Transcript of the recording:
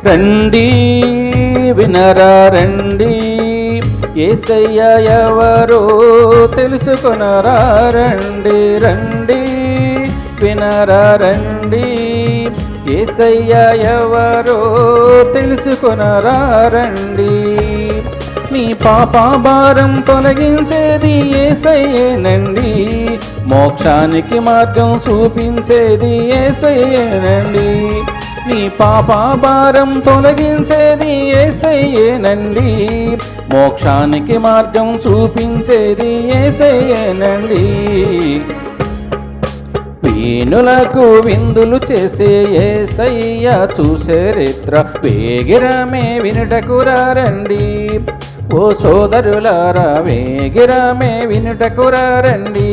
రండి వినరా రండి, యేసయ్య ఎవరో తెలుసుకొనరా రండి. రండి వినరా రండి, యేసయ్య ఎవరో తెలుసుకొనరా రండి. నీ పాప భారం తొలగించేది యేసయ్యేనండి, మోక్షానికి మార్గం చూపించేది యేసయ్యేనండి. నీ పాప భారం తొలగించేది యేసయ్యేనండి, మోక్షానికి మార్గం చూపించేది యేసయ్యేనండి. వీణులకు విందులు చేసే యేసయ్య చూచరిత్ర వేగిరమే వినుటకు రండి. ఓ సోదరులారా వేగిరమే వినుటకు రండి.